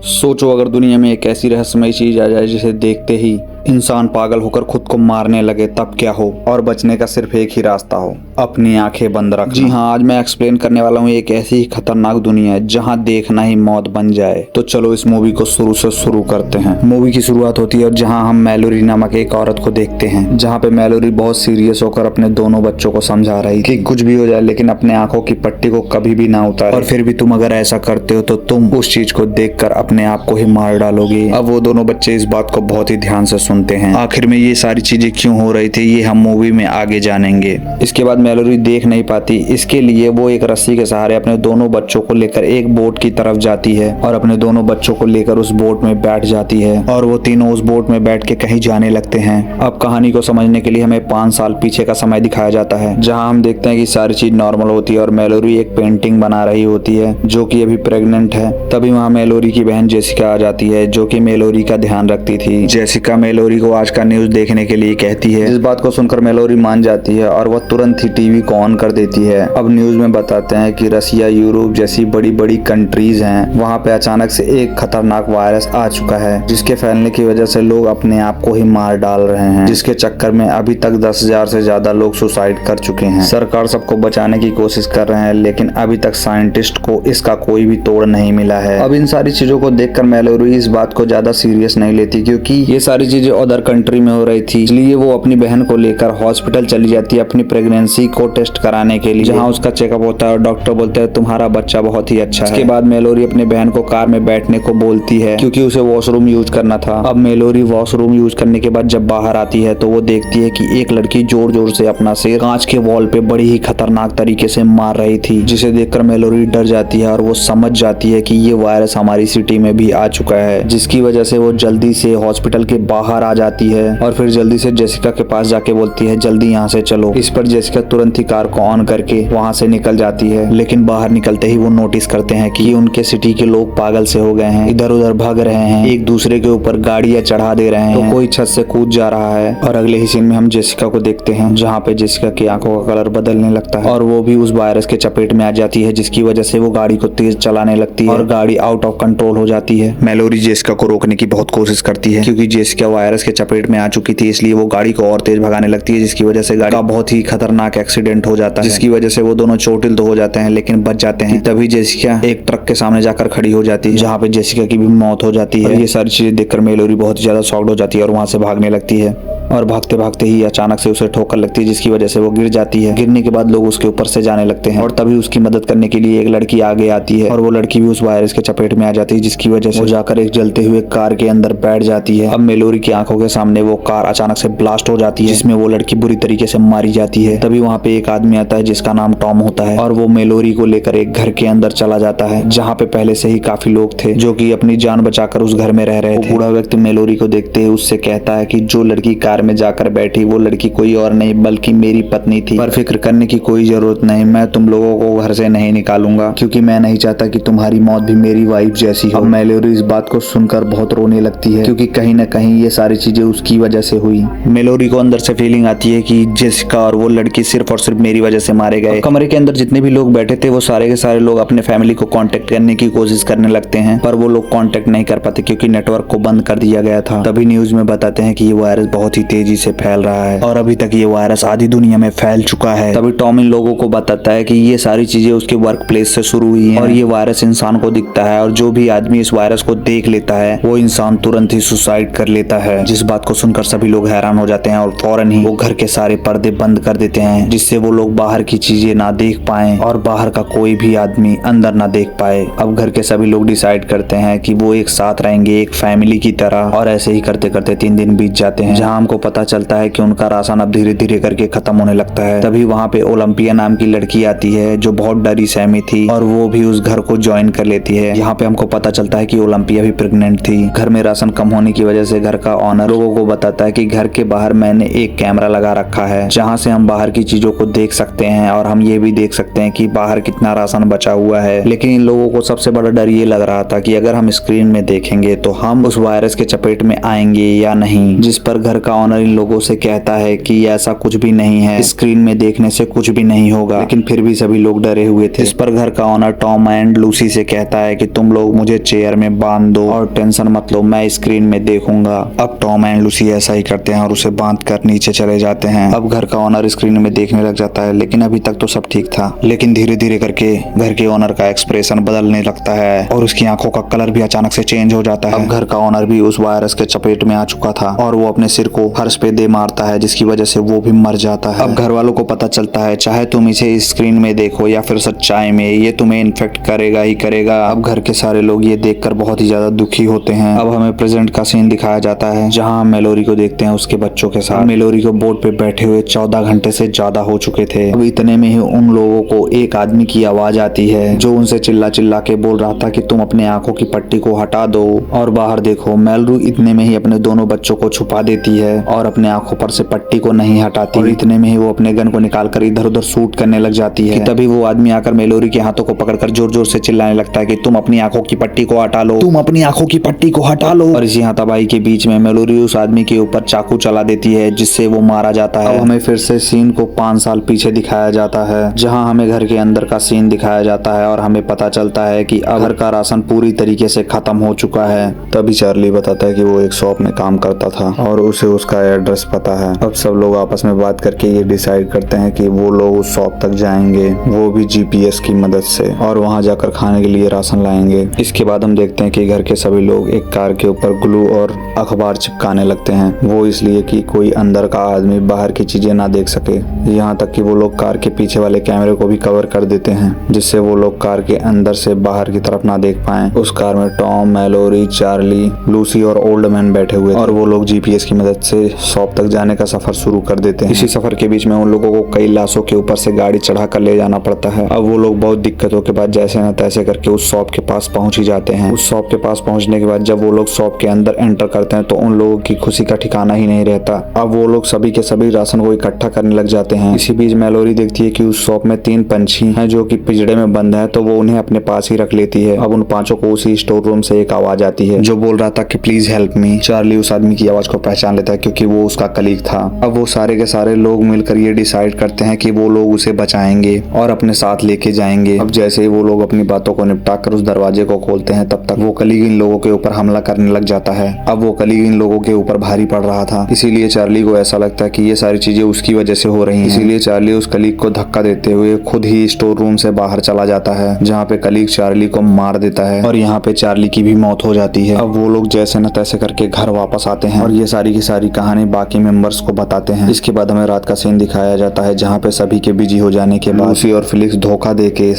सोचो अगर दुनिया में एक ऐसी रहस्यमयी चीज आ जाए जिसे देखते ही इंसान पागल होकर खुद को मारने लगे, तब क्या हो। और बचने का सिर्फ एक ही रास्ता हो, अपनी आंखें बंद रखना। जी हाँ, आज मैं एक्सप्लेन करने वाला हूँ एक ऐसी ही खतरनाक दुनिया है जहाँ देखना ही मौत बन जाए। तो चलो इस मूवी को शुरू से शुरू करते हैं। मूवी की शुरुआत होती है और जहाँ हम मैलोरी नामक एक औरत को देखते हैं, जहाँ पे मैलोरी बहुत सीरियस होकर अपने दोनों बच्चों को समझा रही कि कुछ भी हो जाए लेकिन अपने आंखों की पट्टी को कभी भी ना उतारे, और फिर भी तुम अगर ऐसा करते हो तो तुम उस चीज को देखकर अपने आप को ही मार डालोगे। अब वो दोनों बच्चे इस बात को बहुत ही ध्यान से सुनते हैं। आखिर में ये सारी चीजें क्यों हो रही थी ये हम मूवी में आगे जानेंगे। इसके बाद मैलोरी देख नहीं पाती, इसके लिए वो एक रस्सी के सहारे अपने दोनों बच्चों को लेकर एक बोट की तरफ जाती है और अपने दोनों बच्चों को लेकर उस बोट में बैठ जाती है और वो तीनों उस बोट में बैठ के कहीं जाने लगते हैं। अब कहानी को समझने के लिए हमें 5 साल पीछे का समय दिखाया जाता है, जहाँ हम देखते हैं कि सारी चीज नॉर्मल होती है और मैलोरी एक पेंटिंग बना रही होती है जो कि अभी प्रेग्नेंट है। तभी वहाँ मैलोरी की बहन जेसिका आ जाती है जो कि मैलोरी का ध्यान रखती थी। जेसिका मैलोरी को आज का न्यूज देखने के लिए कहती है। इस बात को सुनकर मैलोरी मान जाती है और वह तुरंत ही टीवी को ऑन कर देती है। अब न्यूज में बताते हैं कि रसिया, यूरोप जैसी बड़ी बड़ी कंट्रीज हैं, वहाँ पे अचानक से एक खतरनाक वायरस आ चुका है जिसके फैलने की वजह से लोग अपने आप को ही मार डाल रहे हैं, जिसके चक्कर में अभी तक 10,000 से ज्यादा लोग सुसाइड कर चुके हैं। सरकार सबको बचाने की कोशिश कर रहे हैं लेकिन अभी तक साइंटिस्ट को इसका कोई भी तोड़ नहीं मिला है। अब इन सारी चीजों को देखकर मैलोरी इस बात को ज्यादा सीरियस नहीं लेती क्योंकि ये सारी चीजें अदर कंट्री में हो रही थी, इसलिए वो अपनी बहन को लेकर हॉस्पिटल चली जाती है अपनी प्रेगनेंसी को टेस्ट कराने के लिए, जहाँ उसका चेकअप होता है और डॉक्टर बोलते हैं तुम्हारा बच्चा बहुत ही अच्छा है। इसके बाद मैलोरी अपनी बहन को कार में बैठने को बोलती है क्योंकि उसे वॉशरूम यूज करना था। अब मैलोरी वॉशरूम यूज करने के बाद जब बाहर आती है तो वो देखती है कि एक लड़की जोर जोर से अपना सिर कांच के वॉल पे बड़ी ही खतरनाक तरीके से मार रही थी, जिसे देखकर मैलोरी डर जाती है और वो समझ जाती है कि ये वायरस हमारी सिटी में भी आ चुका है, जिसकी वजह से वो जल्दी से हॉस्पिटल के बाहर आ जाती है और फिर जल्दी से जेसिका के पास जाके बोलती है जल्दी यहाँ से चलो। इस पर जेसिका तुरंत ही कार को ऑन करके वहाँ से निकल जाती है, लेकिन बाहर निकलते ही वो नोटिस करते हैं कि उनके सिटी के लोग पागल से हो गए हैं, इधर उधर भाग रहे हैं, एक दूसरे के ऊपर गाड़ियां चढ़ा दे रहे हैं, तो कोई छत से कूद जा रहा है। और अगले ही सीन में हम जेसिका को देखते हैं जहाँ पे जेसिका की आंखों का कलर बदलने लगता है और वो भी उस वायरस के चपेट में आ जाती है, जिसकी वजह से वो गाड़ी को तेज चलाने लगती है और गाड़ी आउट ऑफ कंट्रोल हो जाती है। मैलोरी जेसिका को रोकने की बहुत कोशिश करती है क्योंकि जेसिका वायरस के चपेट में आ चुकी थी, इसलिए वो गाड़ी को और तेज भगाने लगती है, जिसकी वजह से गाड़ी का बहुत ही खतरनाक एक्सीडेंट हो जाता है, जिसकी वजह से वो दोनों चोटिल तो हो जाते हैं लेकिन बच जाते हैं। तभी जेसिका एक ट्रक के सामने जाकर खड़ी हो जाती है जहाँ पे जेसिका की भी मौत हो जाती है। ये सारी चीजें देखकर मैलोरी बहुत ही ज्यादा शॉक्ड हो जाती है और वहां से भागने लगती है और भागते भागते ही अचानक से उसे ठोकर लगती है, जिसकी वजह से वो गिर जाती है। गिरने के बाद लोग उसके ऊपर से जाने लगते हैं और तभी उसकी मदद करने के लिए एक लड़की आगे आती है और वो लड़की भी उस वायरस के चपेट में आ जाती है, जिसकी वजह से वो जाकर एक जलते हुए कार के अंदर बैठ जाती है। अब मैलोरी की आंखों के सामने वो कार अचानक से ब्लास्ट हो जाती है, जिसमें वो लड़की बुरी तरीके से मारी जाती है। तभी वहाँ पे एक आदमी आता है जिसका नाम टॉम होता है और वो मैलोरी को लेकर एक घर के अंदर चला जाता है जहाँ पे पहले से ही काफी लोग थे जो कि अपनी जान बचाकर उस घर में रह रहे थे। बूढ़ा व्यक्ति मैलोरी को देखते हुए उससे कहता है कि जो लड़की कार में जाकर बैठी वो लड़की कोई और नहीं बल्कि मेरी पत्नी थी, पर फिक्र करने की कोई जरूरत नहीं, मैं तुम लोगों को घर से नहीं निकालूंगा क्योंकि मैं नहीं चाहता कि तुम्हारी मौत भी मेरी वाइफ जैसी हो। अब मैलोरी इस बात को सुनकर बहुत रोने लगती है क्योंकि कहीं न कहीं ये सारी चीजें उसकी वजह से हुई। मैलोरी को अंदर से फीलिंग आती है कि जेसिका और वो लड़की सिर्फ और सिर्फ मेरी वजह से मारे गए। कमरे के अंदर जितने भी लोग बैठे थे वो सारे के सारे लोग अपने फैमिली को कांटेक्ट करने की कोशिश करने लगते हैं, पर वो लोग कांटेक्ट नहीं कर पाते क्योंकि नेटवर्क को बंद कर दिया गया था। तभी न्यूज में बताते हैं कि ये वायरस बहुत ही तेजी से फैल रहा है और अभी तक ये वायरस आधी दुनिया में फैल चुका है। तभी टॉम इन लोगों को बताता है कि ये सारी चीजें उसके वर्क प्लेस से शुरू हुई हैं और ये वायरस इंसान को दिखता है और जो भी आदमी इस वायरस को देख लेता है वो इंसान तुरंत ही सुसाइड कर लेता है। जिस बात को सुनकर सभी लोग हैरान हो जाते हैं और फौरन ही वो घर के सारे पर्दे बंद कर देते हैं, जिससे वो लोग बाहर की चीजें ना देख पाए और बाहर का कोई भी आदमी अंदर ना देख पाए। अब घर के सभी लोग डिसाइड करते हैं कि वो एक साथ रहेंगे एक फैमिली की तरह, और ऐसे ही करते करते 3 दिन बीत जाते हैं जहाँ हमको पता चलता है कि उनका राशन अब धीरे धीरे करके खत्म होने लगता है। तभी वहाँ पे ओलंपिया नाम की लड़की आती है जो बहुत डरी सहमी थी और वो भी उस घर को ज्वाइन कर लेती है। यहाँ पे हमको पता चलता है कि ओलंपिया भी प्रेग्नेंट थी। घर में राशन कम होने की वजह से घर का ऑनर लोगों को बताता है कि घर के बाहर मैंने एक कैमरा लगा रखा है जहाँ से हम बाहर की चीजों को देख सकते हैं और हम ये भी देख सकते हैं कि बाहर कितना राशन बचा हुआ है। लेकिन इन लोगों को सबसे बड़ा डर ये लग रहा था कि अगर हम स्क्रीन में देखेंगे तो हम उस वायरस के चपेट में आएंगे या नहीं, जिस पर घर का ऑनर ऑनर इन लोगों से कहता है कि ऐसा कुछ भी नहीं है, स्क्रीन में देखने से कुछ भी नहीं होगा, लेकिन फिर भी सभी लोग डरे हुए थे। इस पर घर का ऑनर टॉम एंड लूसी से कहता है कि तुम लोग मुझे चेयर में बांध दो और टेंशन मत लो, मैं स्क्रीन में देखूंगा। अब टॉम एंड लूसी ऐसा ही करते हैं और उसे बांध कर नीचे चले जाते हैं। अब घर का ऑनर स्क्रीन में देखने लग जाता है, लेकिन अभी तक तो सब ठीक था। लेकिन धीरे धीरे करके घर के ऑनर का एक्सप्रेशन बदलने लगता है और उसकी आंखों का कलर भी अचानक से चेंज हो जाता है। अब घर का ऑनर भी उस वायरस के चपेट में आ चुका था और वो अपने सिर को फर्श पे दे मारता है, जिसकी वजह से वो भी मर जाता है। अब घर वालों को पता चलता है चाहे तुम इसे स्क्रीन में देखो या फिर सच्चाई में, ये तुम्हें इन्फेक्ट करेगा ही करेगा। अब घर के सारे लोग ये देखकर बहुत ही ज्यादा दुखी होते हैं। अब हमें प्रेजेंट का सीन दिखाया जाता है जहाँ हम मेलोरी को देखते हैं उसके बच्चों के साथ। मेलोरी को बोट पे बैठे हुए 14 घंटे से ज्यादा हो चुके थे। अब इतने में ही उन लोगों को एक आदमी की आवाज आती है जो उनसे चिल्ला चिल्ला के बोल रहा था कि तुम अपने आंखों की पट्टी को हटा दो और बाहर देखो। मेलोरी इतने में ही अपने दोनों बच्चों को छुपा देती है और अपने आंखों पर से पट्टी को नहीं हटाती और इतने में ही वो अपने गन को निकालकर इधर उधर शूट करने लग जाती है। तभी वो आदमी आकर मेलोरी के हाथों को पकड़कर जोर जोर से चिल्लाने लगता है कि तुम अपनी आंखों की पट्टी को हटा लो, तुम अपनी आंखों की पट्टी को हटा लो। और इसी हाथापाई के बीच में मेलोरी उस आदमी के ऊपर चाकू चला देती है जिससे वो मारा जाता है। अब हमें फिर से सीन को 5 साल पीछे दिखाया जाता है जहाँ हमें घर के अंदर का सीन दिखाया जाता है और हमें पता चलता है कि अब घर का राशन पूरी तरीके से खत्म हो चुका है। तभी चार्ली बताता है कि वो एक शॉप में काम करता था और उसे उसका एड्रेस पता है। अब सब लोग आपस में बात करके ये डिसाइड करते हैं कि वो लोग उस शॉप तक जाएंगे, वो भी जीपीएस की मदद से, और वहां जाकर खाने के लिए राशन लाएंगे। इसके बाद हम देखते हैं कि घर के सभी लोग एक कार के ऊपर ग्लू और अखबार चिपकाने लगते हैं, वो इसलिए कि कोई अंदर का आदमी बाहर की चीजें ना देख सके। यहाँ तक कि वो लोग कार के पीछे वाले कैमरे को भी कवर कर देते हैं जिससे वो लोग कार के अंदर से बाहर की तरफ ना देख पाए। उस कार में टॉम, मेलोरी, चार्ली, लूसी और ओल्ड मैन बैठे हुए और वो लोग जीपीएस की मदद से शॉप तक जाने का सफर शुरू कर देते हैं। इसी सफर के बीच में उन लोगों को कई लाशों के ऊपर से गाड़ी चढ़ा कर ले जाना पड़ता है। अब वो लोग बहुत दिक्कतों के बाद जैसे न तैसे करके उस शॉप के पास पहुंच ही जाते हैं। उस शॉप के पास पहुंचने के बाद जब वो लोग शॉप के अंदर एंटर करते हैं तो उन लोगों की खुशी का ठिकाना ही नहीं रहता। अब वो लोग सभी के सभी राशन को इकट्ठा करने लग जाते हैं। इसी बीच मेलोरी देखती है कि उस शॉप में 3 पंछी हैं जो कि पिंजड़े में बंद है, तो वो उन्हें अपने पास ही रख लेती है। अब उन 5 को उसी स्टोर रूम से एक आवाज आती है जो बोल रहा था कि प्लीज हेल्प मी। चार्ली उस आदमी की आवाज को पहचान लेता है क्योंकि वो उसका कलीग था। अब वो सारे के सारे लोग मिलकर ये डिसाइड करते हैं कि वो लोग उसे बचाएंगे और अपने साथ लेके जाएंगे। अब जैसे ही वो लोग अपनी बातों को निपटा कर उस दरवाजे को खोलते हैं तब तक वो कलीग इन लोगों के ऊपर हमला करने लग जाता है। अब वो कलीग इन लोगों के ऊपर भारी पड़ रहा था, इसीलिए चार्ली को ऐसा लगता है कि ये सारी चीजें उसकी वजह से हो रही हैं। इसीलिए चार्ली उस कलीग को धक्का देते हुए खुद ही स्टोर रूम से बाहर चला जाता है जहाँ पे कलीग चार्ली को मार देता है और यहाँ पे चार्ली की भी मौत हो जाती है। अब वो लोग जैसे न तैसे करके घर वापस आते हैं और ये सारी की सारी कहानी बाकी मेंबर्स को बताते हैं। इसके बाद हमें रात का सीन दिखाया जाता है जहाँ पे सभी के बिजी हो जाने के बाद लूसी और फिलिक्स धोखा देके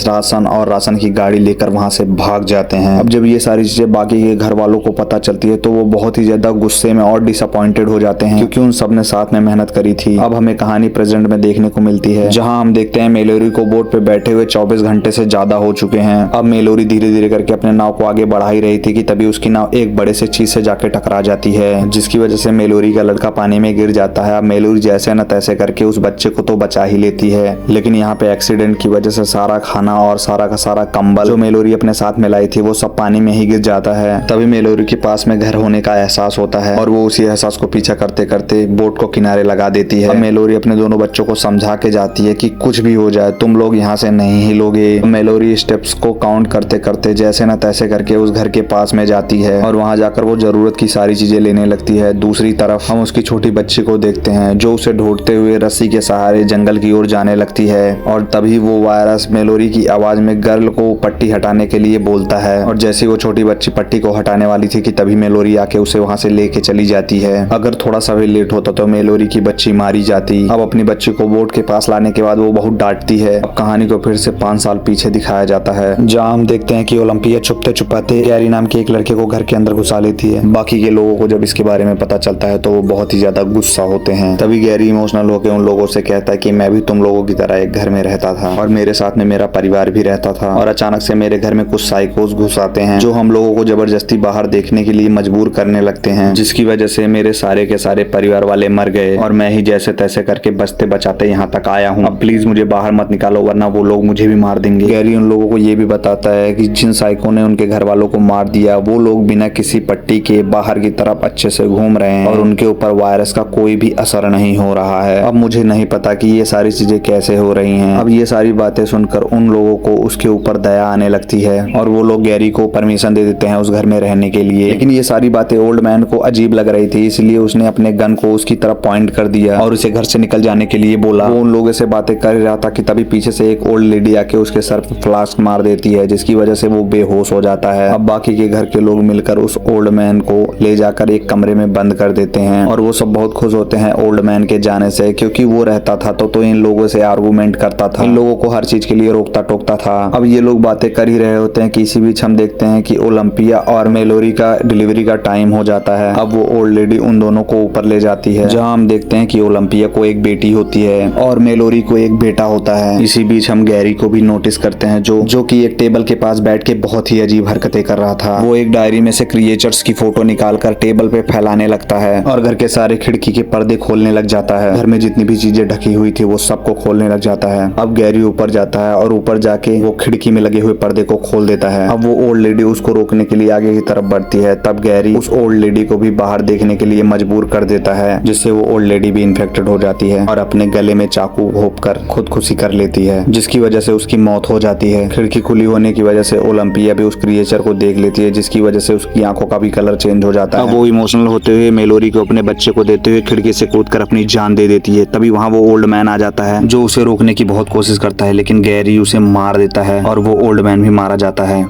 राशन की गाड़ी लेकर वहाँ से भाग जाते हैं। अब जब ये सारी चीजें बाकी के घर वालों को पता चलती है तो वो बहुत ही ज्यादा गुस्से में और डिसअपॉइंटेड हो जाते हैं क्योंकि उन सब ने साथ में मेहनत करी थी। अब हमें कहानी प्रेजेंट में देखने को मिलती है जहाँ हम देखते हैं मेलोरी को बोट पे बैठे हुए 24 घंटे से ज्यादा हो चुके हैं। अब मेलोरी धीरे धीरे करके अपने नाव को आगे बढ़ा ही रही थी कि तभी उसकी नाव एक बड़े से चीज से जाके टकरा जाती है जिसकी वजह से मेलोरी का लड़का पानी में गिर जाता है। अब मेलोरी जैसे न तैसे करके उस बच्चे को तो बचा ही लेती है, लेकिन यहाँ पे एक्सीडेंट की वजह से सारा खाना और सारा का सारा कंबल जो मेलोरी अपने साथ में लाई थी वो सब पानी में ही गिर जाता है। तभी मेलोरी के पास में घर होने का एहसास होता है और वो उसी एहसास को पीछा करते करते बोट को किनारे लगा देती है। अब मेलोरी अपने दोनों बच्चों को समझा के जाती है कि कुछ भी हो जाए तुम लोग यहाँ से नहीं हिलोगे। मेलोरी स्टेप्स को काउंट करते करते जैसे न तैसे करके उस घर के पास में जाती है और वहाँ जाकर वो जरूरत की सारी चीजें लेने लगती है। दूसरी तरफ हम उसकी छोटी बच्ची को देखते हैं जो उसे ढूंढते हुए रस्सी के सहारे जंगल की ओर जाने लगती है और तभी वो वायरस मेलोरी की आवाज में गर्ल को पट्टी हटाने के लिए बोलता है और जैसे वो छोटी बच्ची पट्टी को हटाने वाली थी कि तभी मेलोरी आके उसे वहाँ से लेके चली जाती है। अगर थोड़ा सा भी लेट होता तो मेलोरी की बच्ची मारी जाती। अब अपनी बच्ची को बोट के पास लाने के बाद वो बहुत डांटती है। अब कहानी को फिर से 5 साल पीछे दिखाया जाता है जहाँ हम देखते हैं कि ओलंपिया छुपते छुपाते गैरी नाम के एक लड़के को घर के अंदर घुसा लेती है। बाकी के लोगों को जब इसके बारे में पता चलता है तो वो बहुत ही ज्यादा गुस्सा होते हैं। तभी गैरी इमोशनल होकर उन लोगों से कहता है कि मैं भी तुम लोगों की तरह एक घर में रहता था और मेरे साथ में मेरा परिवार भी रहता था और अचानक से मेरे घर में कुछ साइकोस घुस आते हैं जो हम लोगों को जबरदस्ती बाहर देखने के लिए मजबूर करने लगते हैं जिसकी वजह से मेरे सारे के सारे परिवार वाले मर गए और मैं ही जैसे तैसे करके बचते बचाते यहाँ तक आया हूँ। अब प्लीज मुझे बाहर मत निकालो वरना वो लोग मुझे भी मार देंगे। गैरी उन लोगों को ये भी बताता है कि जिन साइको ने उनके घर वालों को मार दिया वो लोग बिना किसी पट्टी के बाहर की तरफ अच्छे से घूम रहे हैं और उनके ऊपर वायरस का कोई भी असर नहीं हो रहा है। अब मुझे नहीं पता कि ये सारी चीजें कैसे हो रही हैं। अब ये सारी बातें सुनकर उन लोगों को उसके ऊपर दया आने लगती है और वो लोग गैरी को परमिशन दे देते हैं उस घर में रहने के लिए। लेकिन ये सारी बातें ओल्ड मैन को अजीब लग रही थी, इसलिए उसने अपने गन को उसकी तरफ पॉइंट कर दिया और उसे घर से निकल जाने के लिए बोला। वो उन लोगों से बातें कर रहा था कि तभी पीछे से एक ओल्ड लेडी आके उसके सर पर फ्लास्क मार देती है, जिसकी वजह से वो बेहोश हो जाता है। अब बाकी के घर के लोग मिलकर उस ओल्ड मैन को ले जाकर एक कमरे में बंद कर देते हैं और वो सब बहुत खुश होते हैं ओल्ड मैन के जाने से, क्योंकि वो रहता था तो इन लोगों से आर्गुमेंट करता था, इन लोगों को हर चीज के लिए रोकता टोकता था। अब ये लोग बातें कर ही रहे होते हैं कि इसी बीच हम देखते हैं कि ओलंपिया और मेलोरी का डिलीवरी का टाइम हो जाता है। अब वो ओल्ड लेडी उन दोनों को ऊपर ले जाती है, जहाँ हम देखते हैं कि ओलंपिया को एक बेटी होती है और मेलोरी को एक बेटा होता है। इसी बीच हम गैरी को भी नोटिस करते हैं जो कि एक टेबल के पास बैठ के बहुत ही अजीब हरकतें कर रहा था। वो एक डायरी में से क्रिएचर्स की फोटो निकालकर टेबल पे फैलाने लगता है और घर के सारे खिड़की के पर्दे खोलने लग जाता है। घर में जितनी भी चीजें ढकी हुई थी वो सबको खोलने लग जाता है। अब गैरी ऊपर जाता है और ऊपर जाके वो खिड़की में लगे हुए पर्दे को खोल देता है। अब वो ओल्ड लेडी उसको रोकने के लिए आगे की तरफ बढ़ती है, तब गैरी उस ओल्ड लेडी को भी बाहर देखने के लिए मजबूर कर देता है, जिससे वो ओल्ड लेडी भी इन्फेक्टेड हो जाती है और अपने गले में चाकू घोंपकर खुदकुशी कर लेती है, जिसकी वजह से उसकी मौत हो जाती है। खिड़की खुली होने की वजह से ओलंपिया भी उस क्रिएचर को देख लेती है, जिसकी वजह से उसकी आंखों का भी कलर चेंज हो जाता है। अब वो इमोशनल होते हुए मेलोरी को अपने बच्चे को देते हुए खिड़की से कूदकर अपनी जान दे देती है। तभी वहाँ वो ओल्ड मैन आ जाता है, जो उसे रोकने की बहुत कोशिश करता है, लेकिन गैरी उसे मार देता है और वो ओल्ड मैन भी मारा जाता है।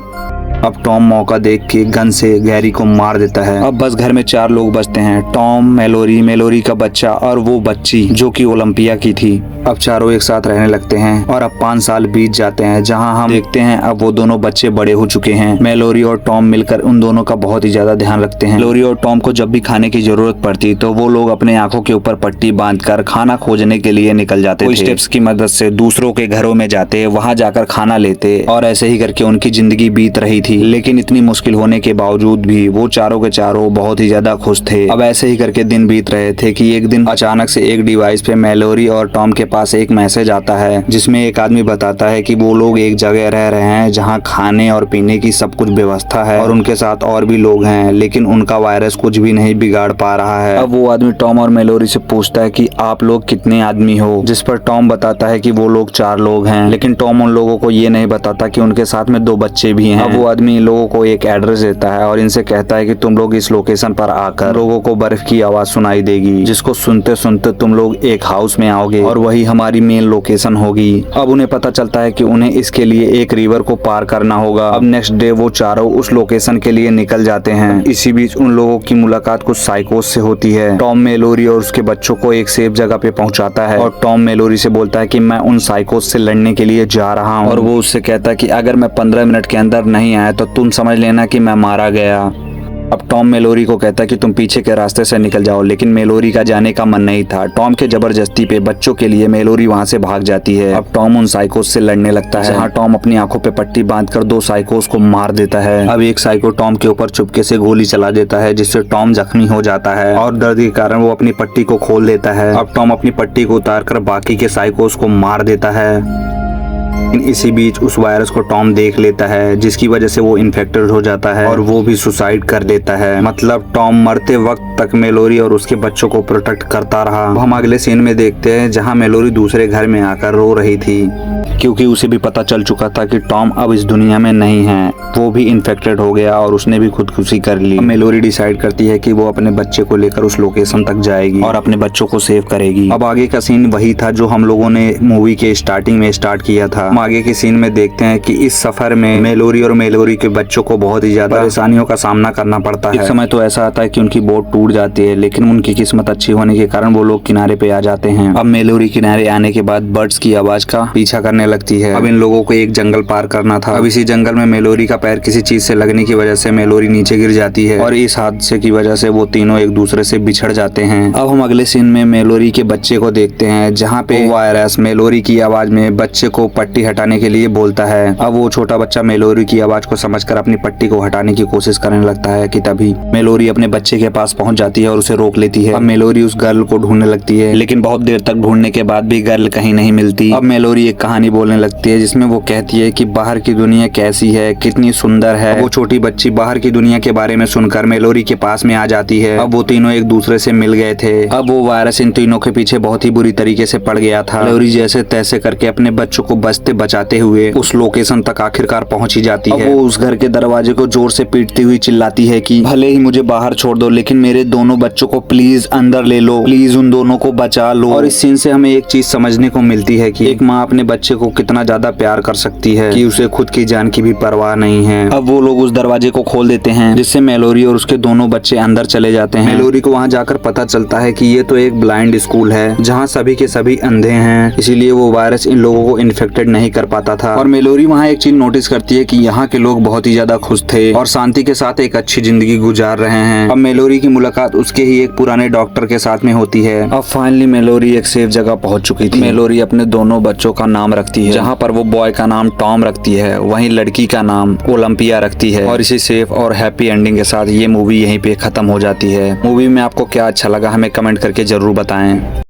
अब टॉम मौका देख के गन से गैरी को मार देता है। अब बस घर में 4 लोग बचते हैं, टॉम, मेलोरी का बच्चा और वो बच्ची जो कि ओलंपिया की थी। अब चारों एक साथ रहने लगते हैं और अब 5 साल बीत जाते हैं, जहां हम देखते हैं अब वो दोनों बच्चे बड़े हो चुके हैं। मेलोरी और टॉम मिलकर उन दोनों का बहुत ही ज्यादा ध्यान रखते हैं। मेलोरी और टॉम को जब भी खाने की जरूरत पड़ती तो वो लोग अपने आंखों के ऊपर पट्टी बांधकर खाना खोजने के लिए निकल जाते थे। स्टेप्स की मदद से दूसरों के घरों में जाते, वहां जाकर खाना लेते और ऐसे ही करके उनकी जिंदगी बीत रही थी। लेकिन इतनी मुश्किल होने के बावजूद भी वो चारों के चारों बहुत ही ज्यादा खुश थे। अब ऐसे ही करके दिन बीत रहे थे कि एक दिन अचानक से एक डिवाइस पे मेलोरी और टॉम के पास एक मैसेज आता है, जिसमें एक आदमी बताता है कि वो लोग एक जगह रह रहे हैं जहां खाने और पीने की सब कुछ व्यवस्था है और उनके साथ और भी लोग हैं, लेकिन उनका वायरस कुछ भी नहीं बिगाड़ पा रहा है। अब वो आदमी टॉम और मेलोरी से पूछता है कि आप लोग कितने आदमी हो, जिस पर टॉम बताता है कि वो लोग 4 लोग हैं, लेकिन टॉम उन लोगों को ये नहीं बताता कि उनके साथ में 2 बच्चे भी हैं। अब वो आदमी इन लोगों को एक एड्रेस देता है और इनसे कहता है कि तुम लोग इस लोकेशन पर आकर लोगों को बर्फ की आवाज सुनाई देगी, जिसको सुनते सुनते तुम लोग एक हाउस में आओगे और वही हमारी मेन लोकेशन होगी। अब उन्हें पता चलता है कि उन्हें इसके लिए एक रिवर को पार करना होगा। अब नेक्स्ट डे वो चारों उस लोकेशन के लिए निकल जाते हैं। इसी बीच उन लोगों की मुलाकात कुछ साइकोस से होती है। टॉम मेलोरी और उसके बच्चों को एक सेफ जगह पे पहुंचाता है और टॉम मेलोरी से बोलता है कि मैं उन साइकोस से लड़ने के लिए जा रहा हूँ और वो उससे कहता है कि अगर मैं 15 मिनट के अंदर नहीं आया तो तुम समझ लेना कि मैं मारा गया। अब टॉम मेलोरी को कहता है कि तुम पीछे के रास्ते से निकल जाओ, लेकिन मेलोरी का जाने का मन नहीं था। टॉम के जबरदस्ती पे बच्चों के लिए मेलोरी वहां से भाग जाती है। अब टॉम उन साइकोस से लड़ने लगता है, जहां टॉम अपनी आंखों पे पट्टी बांधकर 2 साइकोस को मार देता है। अब एक साइको टॉम के ऊपर चुपके से गोली चला देता है, जिससे टॉम जख्मी हो जाता है और दर्द के कारण वो अपनी पट्टी को खोल देता है। अब टॉम अपनी पट्टी को उतारकर बाकी के साइकोस को मार देता है। इसी बीच उस वायरस को टॉम देख लेता है, जिसकी वजह से वो इन्फेक्टेड हो जाता है और वो भी सुसाइड कर देता है। मतलब टॉम मरते वक्त तक मेलोरी और उसके बच्चों को प्रोटेक्ट करता रहा। हम अगले सीन में देखते हैं जहां मेलोरी दूसरे घर में आकर रो रही थी, क्योंकि उसे भी पता चल चुका था कि टॉम अब इस दुनिया में नहीं है, वो भी इन्फेक्टेड हो गया और उसने भी खुदकुशी कर ली। मेलोरी डिसाइड करती है कि वो अपने बच्चे को लेकर उस लोकेशन तक जाएगी और अपने बच्चों को सेव करेगी। अब आगे का सीन वही था जो हम लोगों ने मूवी के स्टार्टिंग में स्टार्ट किया था। हम आगे के सीन में देखते हैं कि इस सफर में मेलोरी और मेलोरी के बच्चों को बहुत ही ज्यादा परेशानियों का सामना करना पड़ता है। एक समय तो ऐसा आता है कि उनकी बोट टूट जाती है, लेकिन उनकी किस्मत अच्छी होने के कारण वो लोग किनारे पे आ जाते हैं। अब मेलोरी किनारे आने के बाद बर्ड्स की आवाज का पीछा करने लगती है। अब इन लोगों को एक जंगल पार करना था। अब इसी जंगल में मेलोरी का पैर किसी चीज से लगने की वजह से मेलोरी नीचे गिर जाती है और इस हादसे की वजह से वो तीनों एक दूसरे से बिछड़ जाते हैं। अब हम अगले सीन में मेलोरी के बच्चे को देखते हैं, जहाँ पे वायरस मेलोरी की आवाज में बच्चे को पट्टी हटाने के लिए बोलता है। अब वो छोटा बच्चा मेलोरी की आवाज को समझकर अपनी पट्टी को हटाने की कोशिश करने लगता है कि तभी मेलोरी अपने बच्चे के पास पहुंच जाती है और उसे रोक लेती है। अब मेलोरी उस गर्ल को ढूंढने लगती है, लेकिन बहुत देर तक ढूंढने के बाद भी गर्ल कहीं नहीं मिलती। अब मेलोरी एक कहानी बोलने लगती है जिसमें वो कहती है कि बाहर की दुनिया कैसी है, कितनी सुंदर है। वो छोटी बच्ची बाहर की दुनिया के बारे में सुनकर मेलोरी के पास में आ जाती है। अब वो तीनों एक दूसरे से मिल गए थे। अब वो वायरस इन तीनों के पीछे बहुत ही बुरी तरीके से पड़ गया था। मेलोरी जैसे तैसे करके अपने बच्चों को बचते बचाते हुए उस लोकेशन तक आखिरकार पहुंच ही जाती है। वो उस घर के दरवाजे को जोर से पीटती हुई चिल्लाती है कि भले ही मुझे बाहर छोड़ दो, लेकिन मेरे दोनों बच्चों को प्लीज अंदर ले लो, प्लीज उन दोनों को बचा लो। और इस सीन से हमें एक चीज समझने को मिलती है कि एक माँ अपने बच्चे को कितना ज्यादा प्यार कर सकती है कि उसे खुद की जान की भी परवाह नहीं है। अब वो लोग उस दरवाजे को खोल देते हैं जिससे मेलोरी और उसके दोनों बच्चे अंदर चले जाते हैं। मेलोरी को वहाँ जाकर पता चलता है कि ये तो एक ब्लाइंड स्कूल है जहाँ सभी के सभी अंधे हैं, इसीलिए वो वायरस इन लोगों को इन्फेक्टेड नहीं कर पाता था। और मेलोरी वहाँ एक चीज नोटिस करती है कि यहाँ के लोग बहुत ही ज्यादा खुश थे और शांति के साथ एक अच्छी जिंदगी गुजार रहे हैं। अब मेलोरी की मुलाकात उसके ही एक पुराने डॉक्टर के साथ में होती है। अब फाइनली मेलोरी एक सेफ जगह पहुंच चुकी थी। मेलोरी अपने दोनों बच्चों का नाम रखती है, जहाँ पर वो बॉय का नाम टॉम रखती है, वहीं लड़की का नाम ओलंपिया रखती है। और इसी सेफ और हैप्पी एंडिंग के साथ ये मूवी यहीं पे खत्म हो जाती है। मूवी में आपको क्या अच्छा लगा हमें कमेंट करके जरूर बताएं।